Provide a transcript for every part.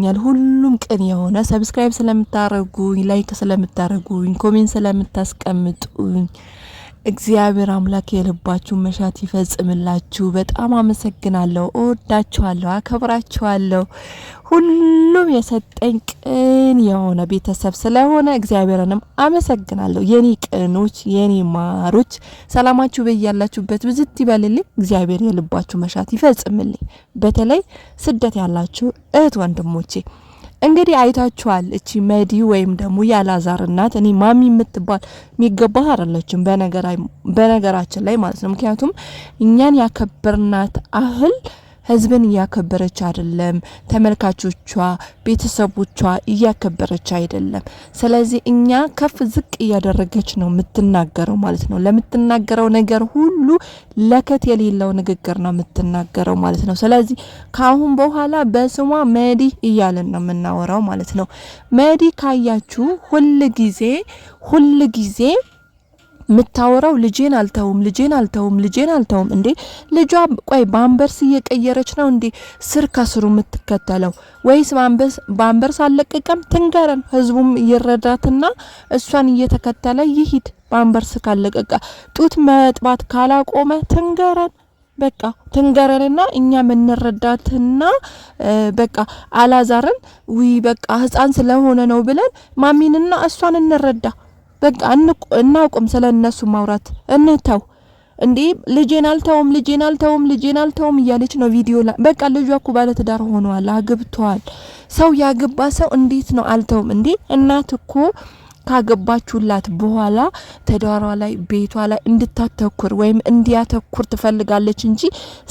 ብሎኛል። ሁሉም ቅን የሆነ ሰብስክራይብ ስለምታረጉኝ፣ ላይክ ስለምታረጉኝ፣ ኮሜንት ስለምታስቀምጡኝ እግዚአብሔር አምላክ የልባችሁ መሻት ይፈጽምላችሁ። በጣም አመሰግናለሁ። እወዳችኋለሁ፣ አከብራችኋለሁ። ሁሉም የሰጠኝ ቅን የሆነ ቤተሰብ ስለሆነ እግዚአብሔርንም አመሰግናለሁ። የኔ ቅኖች፣ የኔ ማሮች ሰላማችሁ በያላችሁበት ብዝት ይበልልኝ። እግዚአብሔር የልባችሁ መሻት ይፈጽምልኝ። በተለይ ስደት ያላችሁ እህት ወንድሞቼ እንግዲህ አይታችኋል። እቺ መዲ ወይም ደግሞ ያላዛር እናት እኔ ማሚ የምትባል የሚገባህ አይደለችም በነገራችን ላይ ማለት ነው። ምክንያቱም እኛን ያከበርናት አህል ህዝብን እያከበረች አይደለም፣ ተመልካቾቿ ቤተሰቦቿ እያከበረች አይደለም። ስለዚህ እኛ ከፍ ዝቅ እያደረገች ነው የምትናገረው ማለት ነው። ለምትናገረው ነገር ሁሉ ለከት የሌለው ንግግር ነው የምትናገረው ማለት ነው። ስለዚህ ካሁን በኋላ በስሟ መዲ እያለን ነው የምናወራው ማለት ነው። መዲ ካያችሁ ሁሉ ጊዜ ምታወራው ልጄን አልተውም እንዴ ልጇ ቆይ ባምበርስ እየቀየረች ነው እንዴ ስር ከስሩ የምትከተለው ወይስ ባምበርስ አለቀቀም ትንገረን። ህዝቡም ይረዳትና እሷን እየተከተለ ይሂድ። ባምበርስ ካለቀቀ ጡት መጥባት ካላቆመ ትንገረን። በቃ ትንገረንና እኛ ምንረዳትና በቃ አላዛርን በቃ ህፃን ስለሆነ ነው ብለን ማሚንና እሷን እንረዳ። በቃ እናውቁም ስለነሱ ማውራት እንተው እንዴ። ልጄን አልተውም እያለች ነው ቪዲዮ ላይ። በቃ ልጇ እኮ ባለ ትዳር ሆኗል፣ አግብቷል። ሰው ያገባ ሰው እንዴት ነው አልተውም እንዴ? እናት እኮ ካገባችሁላት በኋላ ተዳሯ ላይ ቤቷ ላይ እንድታተኩር ወይም እንዲያተኩር ትፈልጋለች እንጂ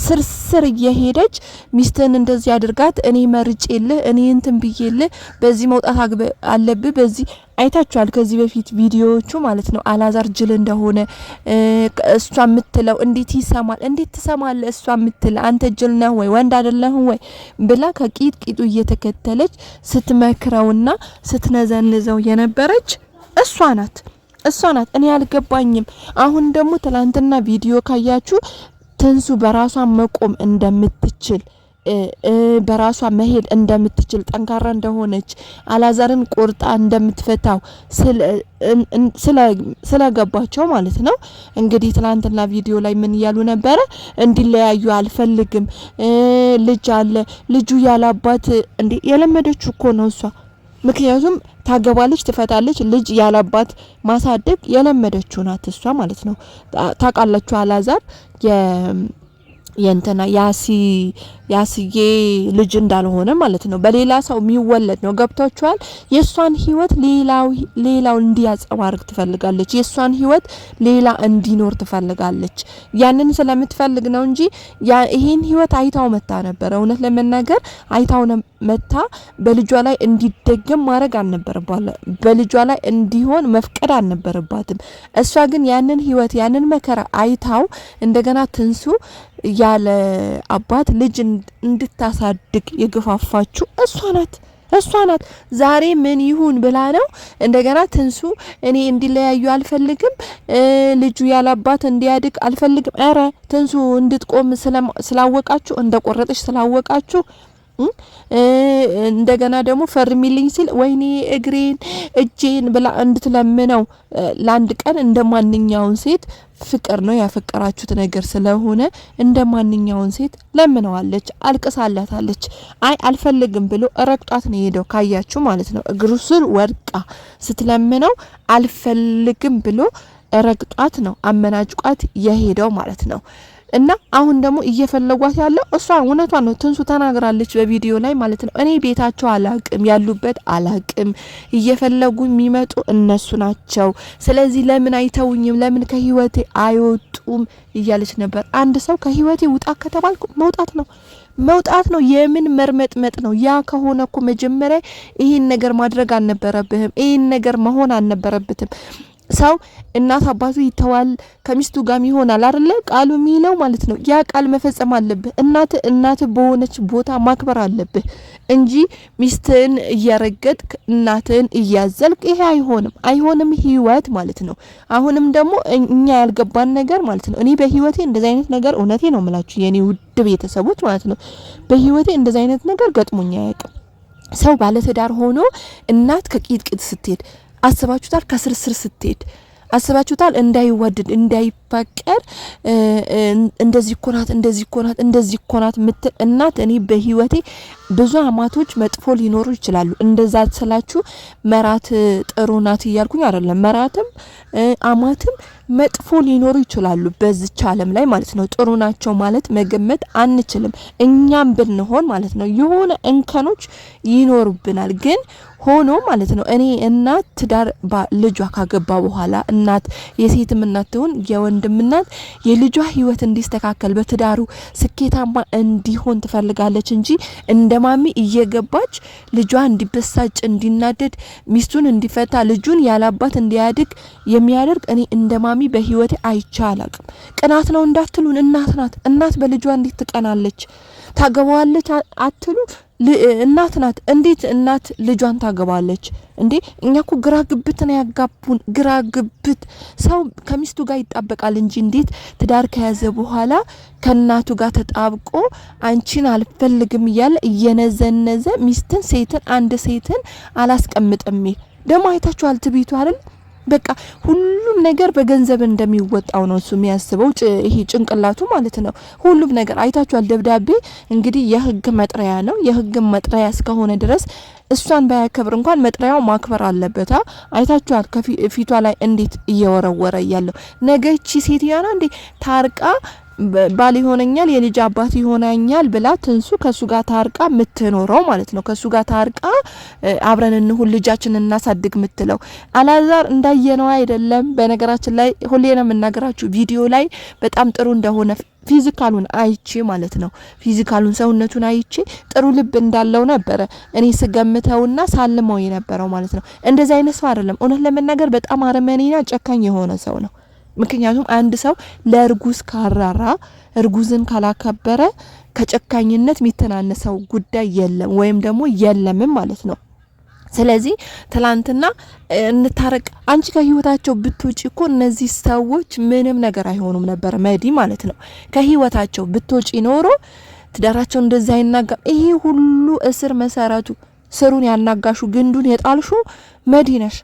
ስርስር እየሄደች ሚስትን እንደዚህ አድርጋት እኔ መርጬልህ እኔ እንትን ብዬልህ በዚህ መውጣት አለብህ በዚህ አይታችኋል። ከዚህ በፊት ቪዲዮዎቹ ማለት ነው አላዛር ጅል እንደሆነ እሷ የምትለው እንዴት ትሰማለህ? እሷ የምትለው አንተ ጅል ነህ ወይ ወንድ አይደለህ ወይ ብላ ከቂጡ እየተከተለች ስትመክረውና ስትነዘንዘው የነበረች እሷ ናት። እኔ አልገባኝም። አሁን ደግሞ ትላንትና ቪዲዮ ካያችሁ ትንሱ በራሷ መቆም እንደምትችል በራሷ መሄድ እንደምትችል ጠንካራ እንደሆነች አላዛርን ቆርጣ እንደምትፈታው ስለገባቸው ማለት ነው። እንግዲህ ትላንትና ቪዲዮ ላይ ምን ያሉ ነበረ? እንዲለያዩ አልፈልግም፣ ልጅ አለ፣ ልጁ ያላባት እንዴ የለመደችው እኮ ነው እሷ። ምክንያቱም ታገባለች፣ ትፈታለች፣ ልጅ ያላባት ማሳደግ የለመደችው ናት እሷ ማለት ነው። ታውቃላችሁ አላዛር የእንትና ያስዬ ልጅ እንዳልሆነ ማለት ነው። በሌላ ሰው የሚወለድ ነው። ገብቷችኋል? የሷን ህይወት ሌላው እንዲያጸባርቅ ትፈልጋለች። የሷን ህይወት ሌላ እንዲኖር ትፈልጋለች። ያንን ስለምትፈልግ ነው እንጂ ይሄን ህይወት አይታው መታ ነበር። እውነት ለመናገር አይታው መታ በልጇ ላይ እንዲደገም ማድረግ አልነበረባትም። በልጇ ላይ እንዲሆን መፍቀድ አልነበረባትም። እሷ ግን ያንን ህይወት ያንን መከራ አይታው እንደገና ትንሱ ያለ አባት ልጅ እንድታሳድግ የገፋፋችሁ እሷ ናት። ዛሬ ምን ይሁን ብላ ነው እንደገና ትንሱ እኔ እንዲለያዩ አልፈልግም፣ ልጁ ያለ አባት እንዲያድግ አልፈልግም። አረ ትንሱ እንድትቆም ስላወቃችሁ እንደቆረጠች ስላወቃችሁ እንደገና ደግሞ ፈርሚልኝ ሲል ወይኔ እጄን ብላ እንድትለምነው ለአንድ ቀን እንደማንኛውን ሴት ፍቅር ነው ያፈቀራችሁት ነገር ስለሆነ እንደማንኛውን ሴት ለምነዋለች፣ አልቅሳላታለች። አይ አልፈልግም ብሎ ረግጧት ነው ሄደው ካያችሁ ማለት ነው። እግሩ ስር ወድቃ ስትለምነው አልፈልግም ብሎ ረግጧት ነው አመናጭቋት የሄደው ማለት ነው። እና አሁን ደግሞ እየፈለጓት ያለው እሷ እውነቷን ነው። ትንሱ ተናግራለች በቪዲዮ ላይ ማለት ነው። እኔ ቤታቸው አላቅም፣ ያሉበት አላቅም፣ እየፈለጉ የሚመጡ እነሱ ናቸው። ስለዚህ ለምን አይተውኝም? ለምን ከህይወቴ አይወጡም? እያለች ነበር። አንድ ሰው ከህይወቴ ውጣ ከተባልኩ መውጣት ነው። የምን መርመጥመጥ ነው? ያ ከሆነ እኮ መጀመሪያ ይሄን ነገር ማድረግ አልነበረብህም። ይሄን ነገር መሆን አልነበረበትም። ሰው እናት አባቱ ይተዋል ከሚስቱ ጋር ይሆናል አይደለ? ቃሉ የሚለው ማለት ነው። ያ ቃል መፈጸም አለብህ። እናት በሆነች ቦታ ማክበር አለብህ እንጂ ሚስትን እያረገጥክ እናትን እያዘልክ ይሄ አይሆንም ህይወት ማለት ነው። አሁንም ደግሞ እኛ ያልገባን ነገር ማለት ነው። እኔ በህይወቴ እንደዚህ አይነት ነገር እውነቴ ነው የምላችሁ የኔ ውድ ቤተሰቦች ማለት ነው። በህይወቴ እንደዚህ አይነት ነገር ገጥሞኝ አያውቅም። ሰው ባለትዳር ሆኖ እናት ከቂጥቂጥ ስትሄድ አስባችሁታል? ከስርስር ስትሄድ አስባችሁታል? እንዳይወደድ እንዳይፈቀር እንደዚህ ኮናት ምትል እናት እኔ በህይወቴ ብዙ አማቶች መጥፎ ሊኖሩ ይችላሉ። እንደዛ ስላችሁ መራት ጥሩ ናት እያልኩኝ አይደለም። መራትም አማትም መጥፎ ሊኖሩ ይችላሉ በዚች ዓለም ላይ ማለት ነው። ጥሩ ናቸው ማለት መገመት አንችልም እኛም ብንሆን ማለት ነው። የሆነ እንከኖች ይኖሩብናል ግን ሆኖ ማለት ነው። እኔ እናት ትዳር ልጇ ካገባ በኋላ እናት የሴትም እናት ትሁን የወንድም እናት የልጇ ህይወት እንዲስተካከል በትዳሩ ስኬታማ እንዲሆን ትፈልጋለች እንጂ እንደማሚ እየገባች ልጇ እንዲበሳጭ እንዲናደድ ሚስቱን እንዲፈታ ልጁን ያላባት እንዲያድግ የሚያደርግ እኔ እንደማሚ በህይወቴ አይቻላቅም። ቅናት ነው እንዳትሉን እናት ናት። እናት በልጇ እንዴት ትቀናለች? ታገባዋለች አትሉ? እናት ናት። እንዴት እናት ልጇን ታገባለች እንዴ? እኛኮ ግራ ግብት ነው ያጋቡን። ግራ ግብት ሰው ከሚስቱ ጋር ይጣበቃል እንጂ እንዴት ትዳር ከያዘ በኋላ ከናቱ ጋር ተጣብቆ አንቺን አልፈልግም እያለ እየነዘነዘ ሚስትን ሴትን አንድ ሴትን አላስቀምጥም። ደሞ አይታችኋል ትቢቱ አይደል? በቃ ሁሉም ነገር በገንዘብ እንደሚወጣው ነው እሱ የሚያስበው። ይሄ ጭንቅላቱ ማለት ነው። ሁሉም ነገር አይታችኋል። ደብዳቤ እንግዲህ የህግ መጥሪያ ነው። የህግ መጥሪያ እስከሆነ ድረስ እሷን ባያከብር እንኳን መጥሪያው ማክበር አለበት። አይታችኋል ከፊቷ ላይ እንዴት እየወረወረ ያለው ነገቺ ሴትዮዋ እንዴ ታርቃ ባል ይሆነኛል የልጅ አባት ይሆናኛል ብላ ትንሱ ከሱ ጋር ታርቃ ምትኖረው ማለት ነው። ከሱ ጋር ታርቃ አብረን እንሁን ልጃችንን እናሳድግ ምትለው አላዛር እንዳየነው አይደለም። በነገራችን ላይ ሁሌና መናገራችሁ ቪዲዮ ላይ በጣም ጥሩ እንደሆነ ፊዚካሉን አይቼ ማለት ነው። ፊዚካሉን ሰውነቱን አይቼ ጥሩ ልብ እንዳለው ነበር እኔ ስገምተውና ሳልመው የነበረው ማለት ነው። እንደዛ አይነት ሰው አይደለም። እውነት ለመናገር በጣም አረመኔና ጨካኝ የሆነ ሰው ነው። ምክንያቱም አንድ ሰው ለእርጉዝ ካራራ እርጉዝን ካላከበረ ከጨካኝነት የሚተናነሰው ጉዳይ የለም ወይም ደግሞ የለምም ማለት ነው። ስለዚህ ትላንትና እንታረቅ አንቺ ከህይወታቸው ብትወጪ እኮ እነዚህ ሰዎች ምንም ነገር አይሆኑም ነበር መዲ ማለት ነው። ከህይወታቸው ብትወጪ ኖሮ ትዳራቸው እንደዛ አይናጋ። ይሄ ሁሉ እስር መሰረቱ ስሩን ያናጋሹ ግንዱን የጣልሹ መዲ ነሽ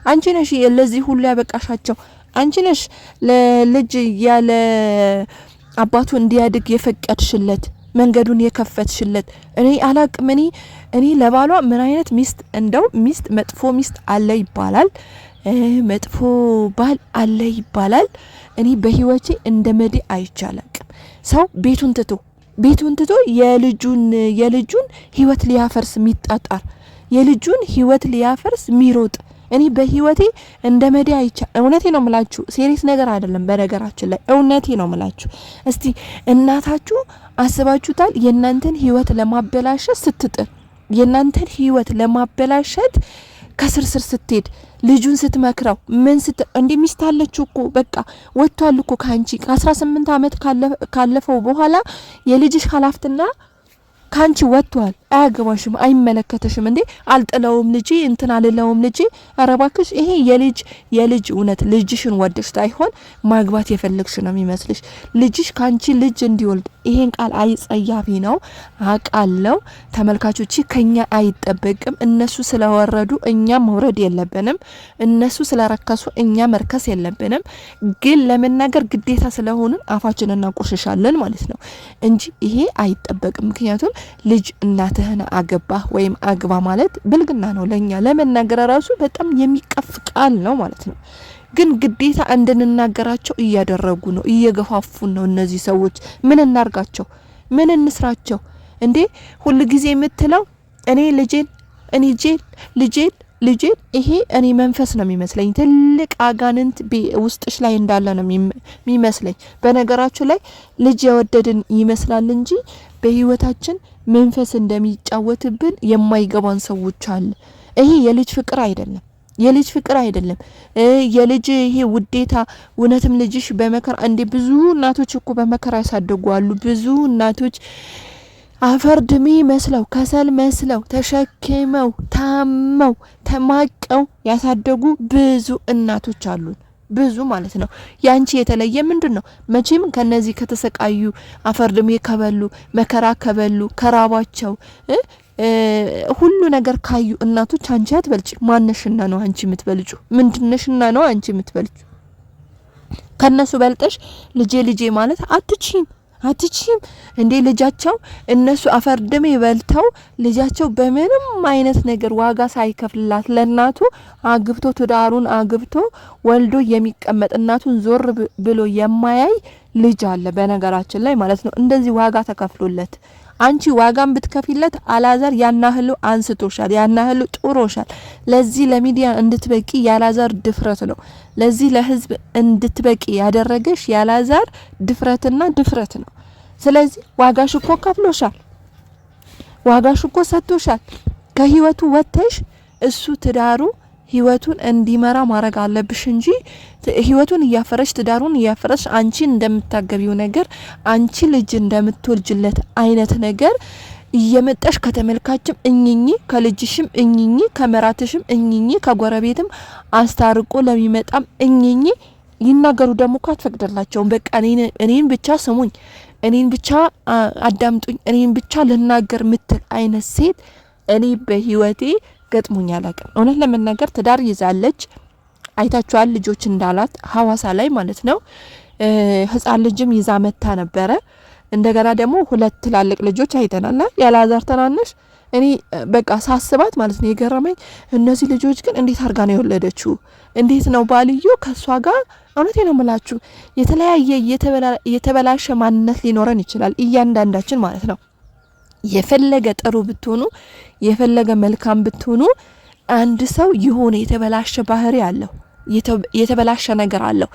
አንቺ ነሽ ለዚህ ሁሉ ያበቃሻቸው አንቺ ነሽ። ለልጅ ያለ አባቱ እንዲያድግ የፈቀድሽለት መንገዱን የከፈትሽለት። እኔ አላቅም እኔ ለባሏ ምን አይነት ሚስት እንደው ሚስት መጥፎ ሚስት አለ ይባላል፣ መጥፎ ባል አለ ይባላል። እኔ በህይወቴ እንደ መዲ አይቻላቅም። ሰው ቤቱን ትቶ የልጁን ህይወት ሊያፈርስ የሚጣጣር የልጁን ህይወት ሊያፈርስ የሚሮጥ እኔ በህይወቴ እንደ መዲ አይቻ። እውነቴ ነው ምላችሁ፣ ሴሪየስ ነገር አይደለም። በነገራችን ላይ እውነቴ ነው ምላችሁ። እስቲ እናታችሁ አስባችሁታል? የእናንተን ህይወት ለማበላሸት ስትጥር የእናንተን ህይወት ለማበላሸት ከስርስር ስትሄድ ልጁን ስትመክረው ምን እንዴ ሚስት አለችው እኮ በቃ ወጥቷል እኮ ካንቺ ከ18 አመት ካለፈው በኋላ የልጅሽ ኃላፊነትና ካንቺ ወጥቷል። አያገባሽም፣ አይመለከተሽም። እንዴ አልጥለውም ልጅ እንትን አልለውም ልጅ አረባክሽ። ይሄ የልጅ እውነት ልጅሽን ወደሽ ሳይሆን ማግባት የፈለግሽ ነው የሚመስልሽ። ልጅሽ ካንቺ ልጅ እንዲወልድ ይሄን ቃል አይጸያፊ ነው አቃለው። ተመልካቾች ከኛ አይጠበቅም። እነሱ ስለወረዱ እኛ መውረድ የለብንም። እነሱ ስለረከሱ እኛ መርከስ የለብንም። ግን ለመናገር ግዴታ ስለሆነ አፋችንን እናቆሽሻለን ማለት ነው እንጂ ይሄ አይጠበቅም። ምክንያቱም ልጅ እናትህን አገባ ወይም አግባ ማለት ብልግና ነው። ለኛ ለመናገር ራሱ በጣም የሚቀፍ ቃል ነው ማለት ነው። ግን ግዴታ እንድንናገራቸው እያደረጉ ነው፣ እየገፋፉን ነው እነዚህ ሰዎች። ምን እናርጋቸው? ምን እንስራቸው? እንዴ ሁሉ ጊዜ የምትለው እኔ ልጄን ይሄ እኔ መንፈስ ነው የሚመስለኝ። ትልቅ አጋንንት ውስጥሽ ላይ እንዳለ ነው የሚመስለኝ። በነገራችሁ ላይ ልጅ የወደድን ይመስላል እንጂ በህይወታችን መንፈስ እንደሚጫወትብን የማይገባን ሰዎች አለ። ይሄ የልጅ ፍቅር አይደለም። የልጅ ይሄ ውዴታ እውነትም ልጅሽ በመከራ እንዴ ብዙ እናቶች እኮ በመከራ ያሳደጉ አሉ። ብዙ እናቶች አፈር ድሜ መስለው ከሰል መስለው ተሸክመው ታመው ተማቀው ያሳደጉ ብዙ እናቶች አሉን። ብዙ ማለት ነው። ያንቺ የተለየ ምንድነው? መቼም ከነዚህ ከተሰቃዩ አፈር ድሜ ከበሉ መከራ ከበሉ ከራባቸው ሁሉ ነገር ካዩ እናቶች አንቺ አትበልጭ ማነሽና ነው አንቺ የምትበልጩ ምንድነሽና ነው አንቺ የምትበልጩ ከነሱ በልጠሽ ልጄ ማለት አትችም እንዴ ልጃቸው እነሱ አፈርደም ይበልተው ልጃቸው በምንም አይነት ነገር ዋጋ ሳይከፍልላት ለናቱ አግብቶ ትዳሩን አግብቶ ወልዶ የሚቀመጥ እናቱን ዞር ብሎ የማያይ ልጅ አለ በነገራችን ላይ ማለት ነው እንደዚህ ዋጋ ተከፍሎለት አንቺ ዋጋን ብትከፊለት አላዛር ያናህሉ አንስቶሻል ያናህሉ ጥሮሻል ለዚህ ለሚዲያ እንድትበቂ ያላዛር ድፍረት ነው ለዚህ ለህዝብ እንድትበቂ ያደረገሽ ያላዛር ድፍረት ነው ስለዚህ ዋጋሽ እኮ ከፍሎሻል ዋጋሽ እኮ ሰጥቶሻል ከህይወቱ ወጥተሽ እሱ ትዳሩ ህይወቱን እንዲመራ ማድረግ አለብሽ እንጂ ህይወቱን ያፈረሽ ትዳሩን ያፈረሽ አንቺ እንደምታገቢው ነገር አንቺ ልጅ እንደምትወልጅለት አይነት ነገር እየመጣሽ ከተመልካችም እኝኝ ከልጅሽም እኝኝ ከመራትሽም እኝኝ ከጎረቤትም አስታርቆ ለሚመጣም እኝኝ ይናገሩ ደግሞ ካትፈቅደላቸው በቃ እኔን ብቻ ስሙኝ እኔን ብቻ አዳምጡኝ እኔን ብቻ ልናገር ምትል አይነት ሴት እኔ በህይወቴ ገጥሞኝ አላውቅም እውነት ለመናገር ትዳር ይዛለች አይታችኋል ልጆች እንዳላት ሐዋሳ ላይ ማለት ነው ህፃን ልጅም ይዛ መታ ነበረ እንደገና ደግሞ ሁለት ትላልቅ ልጆች አይተናል ያላዛር ተናነሽ እኔ በቃ ሳስባት ማለት ነው የገረመኝ እነዚህ ልጆች ግን እንዴት አርጋ ነው የወለደችው እንዴት ነው ባልዩ ከሷ ጋር እውነቴ ነው የምላችሁ የተለያየ የተበላሸ ማንነት ሊኖረን ይችላል እያንዳንዳችን ማለት ነው የፈለገ ጥሩ ብትሆኑ የፈለገ መልካም ብትሆኑ አንድ ሰው የሆነ የተበላሸ ባህሪ አለው የተበላሸ ነገር አለው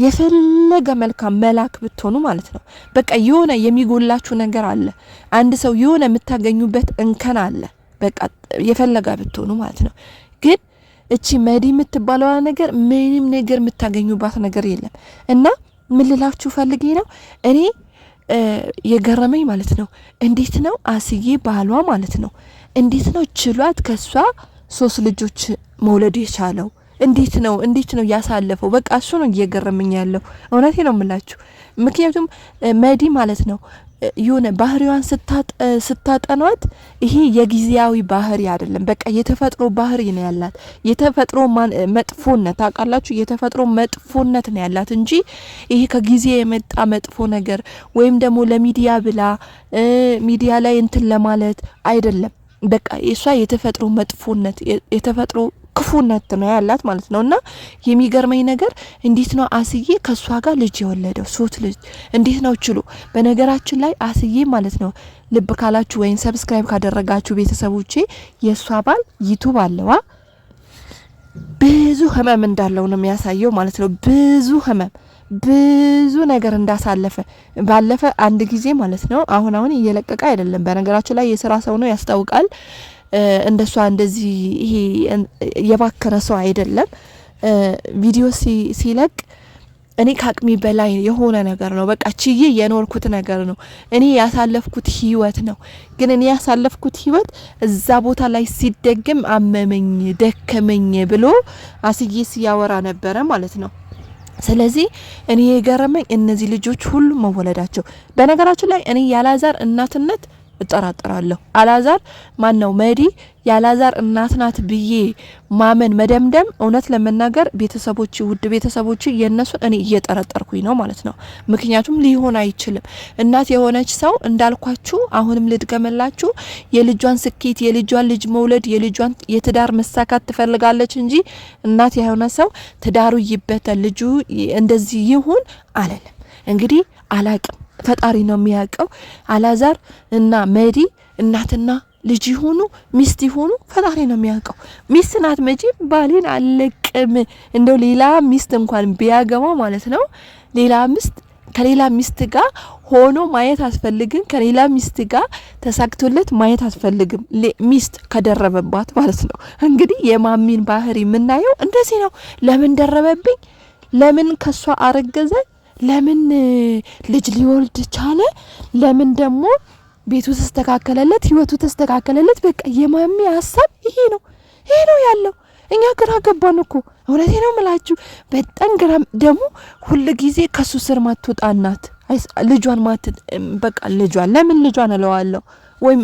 የፈለገ መልካም መላክ ብትሆኑ ማለት ነው በቃ የሆነ የሚጎላችሁ ነገር አለ አንድ ሰው የሆነ የምታገኙበት እንከን አለ በቃ የፈለገ ብትሆኑ ማለት ነው ግን እቺ መዲ የምትባለው ነገር ምንም ነገር የምታገኙባት ነገር የለም እና ምን ልላችሁ ፈልጌ ነው እኔ የገረመኝ ማለት ነው እንዴት ነው አስዬ ባሏ ማለት ነው እንዴት ነው ችሏት ከሷ 3 ልጆች መውለድ የቻለው እንዴት ነው ያሳለፈው በቃ እሱ ነው እየገረመኝ ያለው እውነቴ ነው የምላችሁ ምክንያቱም መዲ ማለት ነው የሆነ ባህሪዋን ስታጠኗት ይሄ የጊዜያዊ ባህሪ አይደለም በቃ የተፈጥሮ ባህሪ ነው ያላት የተፈጥሮ መጥፎነት ታውቃላችሁ የተፈጥሮ መጥፎነት ነው ያላት እንጂ ይሄ ከጊዜ የመጣ መጥፎ ነገር ወይም ደግሞ ለሚዲያ ብላ ሚዲያ ላይ እንትን ለማለት አይደለም በቃ እሷ የተፈጥሮ መጥፎነት የተፈጥሮ ክፉነት ነው ያላት ማለት ነውና የሚገርመኝ ነገር እንዴት ነው አስዬ ከሷ ጋር ልጅ የወለደው 3 ልጅ እንዴት ነው ችሎ በነገራችን ላይ አስዬ ማለት ነው ልብ ካላችሁ ወይን ሰብስክራይብ ካደረጋችሁ ቤተሰቦቼ የሷ ባል ዩቲዩብ አለዋ ብዙ ህመም እንዳለው ነው የሚያሳየው ማለት ነው ብዙ ነገር እንዳሳለፈ ባለፈ አንድ ጊዜ ማለት ነው አሁን እየለቀቀ አይደለም በነገራችን ላይ የሥራ ሰው ነው ያስታውቃል እንደሷ እንደዚህ ይሄ የባከረ ሰው አይደለም ቪዲዮ ሲለቅ እኔ ካቅሚ በላይ የሆነ ነገር ነው በቃ ቺዬ የኖርኩት ነገር ነው እኔ ያሳለፍኩት ህይወት ነው ግን እኔ ያሳለፍኩት ህይወት እዛ ቦታ ላይ ሲደገም አመመኝ ደከመኝ ብሎ አስዬ ሲያወራ ነበረ ማለት ነው ስለዚህ እኔ የገረመኝ እነዚህ ልጆች ሁሉ መወለዳቸው በነገራችን ላይ እኔ ያላዛር እናትነት እጠራጠራለሁ አላዛር ማን ነው መዲ ያላዛር እናት ናት ብዬ ማመን መደምደም እውነት ለመናገር ቤተሰቦች ውድ ቤተሰቦች የነሱን እኔ እየጠረጠርኩኝ ነው ማለት ነው ምክንያቱም ሊሆን አይችልም እናት የሆነች ሰው እንዳልኳችሁ አሁንም ልድገመላችሁ የልጇን ስኬት የልጇን ልጅ መውለድ የልጇን የትዳር መሳካት ትፈልጋለች እንጂ እናት የሆነ ሰው ትዳሩ ይበተል ልጁ እንደዚህ ይሁን አላለም እንግዲህ አላቅም ፈጣሪ ነው የሚያውቀው አላዛር እና መዲ እናትና ልጅ ይሁኑ ሚስት ይሁኑ ፈጣሪ ነው የሚያውቀው ሚስት ናት መጂ ባሌን አለቅም እንደው ሌላ ሚስት እንኳን ቢያገባው ማለት ነው ሌላ ሚስት ከሌላ ሚስት ጋር ሆኖ ማየት አስፈልግም ከሌላ ሚስት ጋር ተሳክቶለት ማየት አስፈልግም ሚስት ከደረበባት ማለት ነው እንግዲህ የማሚን ባህሪ የምናየው እንደዚህ ነው ለምን ደረበብኝ ለምን ከሷ አረገዘ ለምን ልጅ ሊወልድ ቻለ ለምን ደግሞ ቤቱ ተስተካከለለት ህይወቱ ተስተካከለለት በቃ የማሚ ሐሳብ ይሄ ነው ያለው እኛ ግራ ገባን እኮ እውነቴ ነው የምላችሁ በጣም ግራ ደግሞ ሁሉ ጊዜ ከሱ ስር ማትወጣናት ልጇን በቃ ልጇን ለምን ልጇን አለዋለሁ ወይም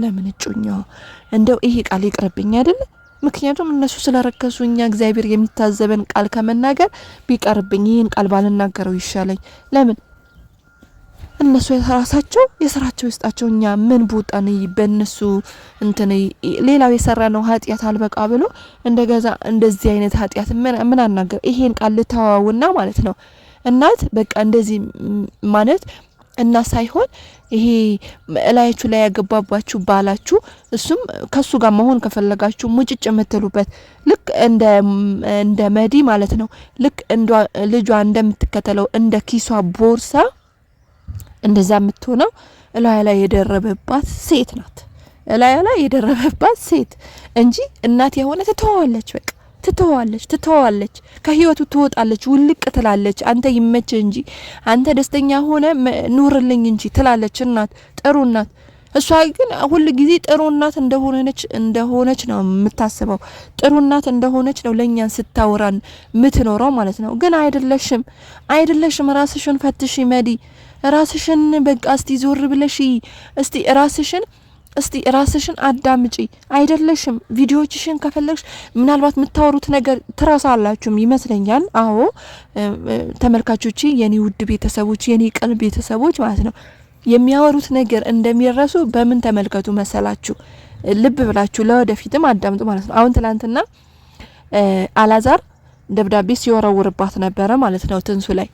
ለምን እጮኛው እንደው ይሄ ቃል ይቅርብኝ አይደል? ምክንያቱም እነሱ ስለረከሱ እኛ እግዚአብሔር የሚታዘበን ቃል ከመናገር ቢቀርብኝ ይሄን ቃል ባልናገረው ይሻለኝ። ለምን እነሱ የስራቸው ይስጣቸው። እኛ ምን ቦጣን በእነሱ እንትን ሌላው የሰራነው ኃጢያት አልበቃ ብሎ እንደገዛ እንደዚህ አይነት ኃጢያት ምን አናገር። ይሄን ቃል ልተዋውና ማለት ነው እናት በቃ እንደዚህ ማለት እና ሳይሆን ይሄ እላያችሁ ላይ ያገባባችሁ ባላችሁ እሱም ከሱ ጋር መሆን ከፈለጋችሁ ሙጭጭ የምትሉበት ልክ እንደ መዲ ማለት ነው። ልክ ልጇ እንደምትከተለው እንደ ኪሷ ቦርሳ እንደዛ የምትሆነው እላያ ላይ የደረበባት ሴት ናት። እላያ ላይ የደረበባት ሴት እንጂ እናት የሆነ ትተዋለች ከህይወቱ ትወጣለች፣ ውልቅ ትላለች። አንተ ይመች እንጂ አንተ ደስተኛ ሆነ ኑርልኝ እንጂ ትላለች እናት፣ ጥሩ እናት። እሷ ግን ሁሉ ጊዜ ጥሩ እናት እንደሆነች ነው የምታስበው። ጥሩ እናት እንደሆነች ነው ለኛን ስታወራን ምትኖረው ማለት ነው። ግን አይደለሽም። ራስሽን ፈትሽ መዲ፣ ራስሽን በቃ እስቲ ዞር ብለሽ እስቲ ራስሽን አዳምጪ። አይደለሽም ቪዲዮዎችሽን ከፈለግሽ ምናልባት የምታወሩት ነገር ትረሳላችሁ ይመስለኛል። አዎ ተመልካቾቼ፣ የኔ ውድ ቤተሰቦች፣ የኔ ቅን ቤተሰቦች ማለት ነው የሚያወሩት ነገር እንደሚረሱ በምን ተመልከቱ መሰላችሁ? ልብ ብላችሁ ለወደፊትም አዳምጡ ማለት ነው። አሁን ትላንትና አላዛር ደብዳቤ ሲወረውርባት ነበረ ማለት ነው ትንሱ ላይ።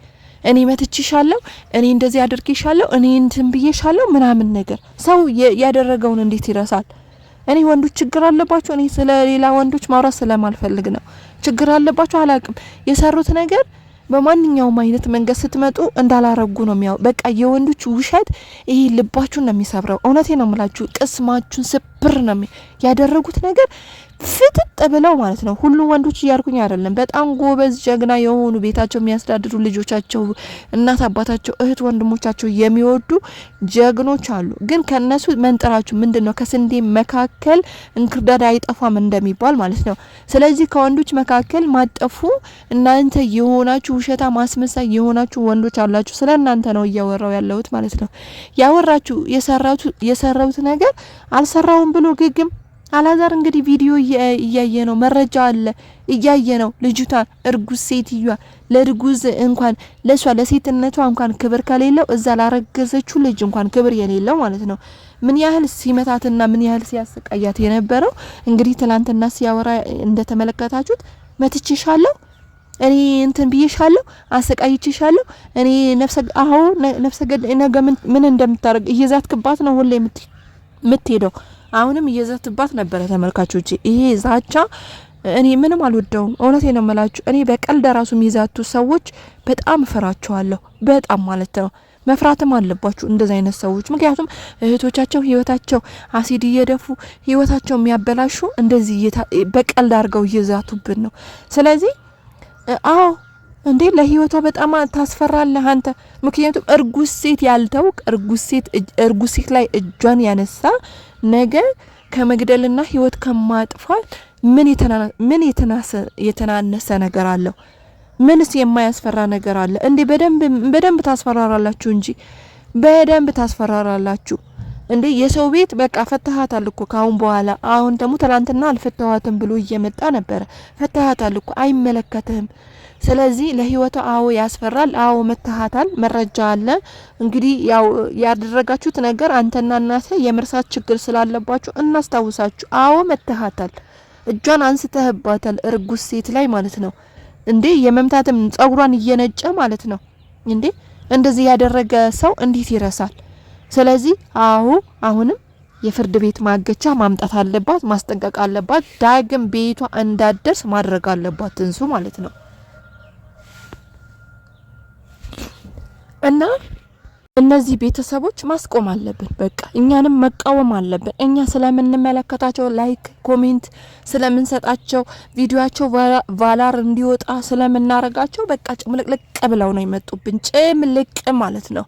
እኔ መትችሻለሁ፣ እኔ እንደዚህ አድርጌሻለሁ፣ እኔ እንትን ብዬሻለሁ ምናምን ነገር። ሰው ያደረገውን እንዴት ይረሳል? እኔ ወንዶች ችግር አለባችሁ። እኔ ስለ ሌላ ወንዶች ማውራት ስለማልፈልግ ነው። ችግር አለባችሁ አላቅም። የሰሩት ነገር በማንኛውም አይነት መንገድ ስትመጡ እንዳላረጉ ነው የሚያው። በቃ የወንዶች ውሸት ይሄ ልባችሁን ነው የሚሰብረው። እውነቴ ነው የምላችሁ፣ ቅስማችሁን ስብር ነው ያደረጉት ነገር ፍጥጥ ብለው ማለት ነው። ሁሉም ወንዶች እያልኩኝ አይደለም። በጣም ጎበዝ ጀግና የሆኑ ቤታቸው የሚያስተዳድሩ ልጆቻቸው፣ እናት አባታቸው፣ እህት ወንድሞቻቸው የሚወዱ ጀግኖች አሉ። ግን ከነሱ መንጠራችሁ ምንድነው? ከስንዴ መካከል እንክርዳድ አይጠፋም እንደሚባል ማለት ነው። ስለዚህ ከወንዶች መካከል ማጠፉ እናንተ የሆናችሁ ውሸታ ማስመሳይ የሆናችሁ ወንዶች አላችሁ። ስለ እናንተ ነው እያወራው ያለሁት ማለት ነው። ያወራችሁ የሰራውት ነገር አልሰራውም ብሎ ግግም አላዛር እንግዲህ ቪዲዮ እያየ ነው፣ መረጃ አለ እያየ ነው። ልጅቷ እርጉዝ ሴትዮዋ ለእርጉዝ እንኳን ለሷ ለሴትነቷ እንኳን ክብር ከሌለው እዛ ላረገዘችው ልጅ እንኳን ክብር የሌለው ማለት ነው። ምን ያህል ሲመታትና ምን ያህል ሲያሰቃያት የነበረው እንግዲህ ትላንትና ሲያወራ እንደተመለከታችሁት መትቼሻለሁ፣ እኔ እንትን ብዬሻለሁ፣ አሰቃይቼሻለሁ፣ እኔ ነፍሰ ነገ ምን እንደምታረግ እየዛትክባት ነው ሁሌ የምትሄደው። አሁንም እየዘትባት ነበረ ተመልካቾቼ። ይሄ ዛቻ እኔ ምንም አልወደውም። እውነቴ ነው የምላችሁ። እኔ በቀልድ ራሱ የሚዛቱ ሰዎች በጣም እፈራቸዋለሁ። በጣም ማለት ነው። መፍራትም አለባችሁ እንደዚህ አይነት ሰዎች። ምክንያቱም እህቶቻቸው ህይወታቸው አሲድ እየደፉ ህይወታቸው የሚያበላሹ እንደዚህ በቀልድ አድርገው እየዛቱብን ነው። ስለዚህ እንዴ ለህይወቷ በጣም ታስፈራለህ አንተ። ምክንያቱም እርጉዝ ሴት ያልተውቅ እርጉዝ ሴት ላይ እጇን ያነሳ ነገ ከመግደልና ህይወት ከማጥፋት ምን የተናነሰ ነገር አለው? ምንስ የማያስፈራ ነገር አለ እንዴ? በደንብ ታስፈራራላችሁ እንጂ በደንብ ታስፈራራላችሁ እንዴ። የሰው ቤት በቃ ፈተሃታል እኮ ካሁን በኋላ። አሁን ደግሞ ትላንትና አልፈተሃትም ብሎ እየመጣ ነበረ። ፈተሃታል እኮ አይመለከትህም። ስለዚህ ለህይወቷ ያስፈራል። መተሃታል፣ መረጃ አለ። እንግዲህ ያው ያደረጋችሁት ነገር አንተና እናተ የመርሳት ችግር ስላለባችሁ እናስታውሳችሁ። መተሃታል፣ እጇን አንስተህባታል እርጉዝ ሴት ላይ ማለት ነው እንዴ። የመምታትም ጸጉሯን እየነጨ ማለት ነው እንዴ። እንደዚህ ያደረገ ሰው እንዴት ይረሳል? ስለዚህ አሁንም የፍርድ ቤት ማገቻ ማምጣት አለባት፣ ማስጠንቀቅ አለባት። ዳግም ቤቷ እንዳደርስ ማድረግ አለባት ትንሱ ማለት ነው። እና እነዚህ ቤተሰቦች ማስቆም አለብን። በቃ እኛንም መቃወም አለብን። እኛ ስለምንመለከታቸው ላይክ ኮሜንት ስለምንሰጣቸው ቪዲዮአቸው ቫላር እንዲወጣ ስለምናረጋቸው በቃ ጭምልቅልቅ ብለው ነው የመጡብን። ጭምልቅ ማለት ነው።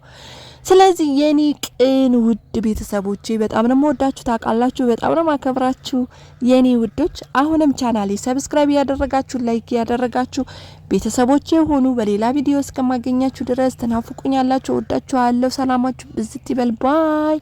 ስለዚህ የኔ ቅን ውድ ቤተሰቦቼ በጣም ነው ወዳችሁ ታውቃላችሁ። በጣም ነው ማከብራችሁ የኔ ውዶች። አሁንም ቻናሌ ሰብስክራይብ ያደረጋችሁ ላይክ ያደረጋችሁ ቤተሰቦቼ ሆኑ። በሌላ ቪዲዮ እስከማገኛችሁ ድረስ ተናፍቁኛላችሁ። ወዳችኋለሁ። ሰላማችሁ ብዝት ይበል። ባይ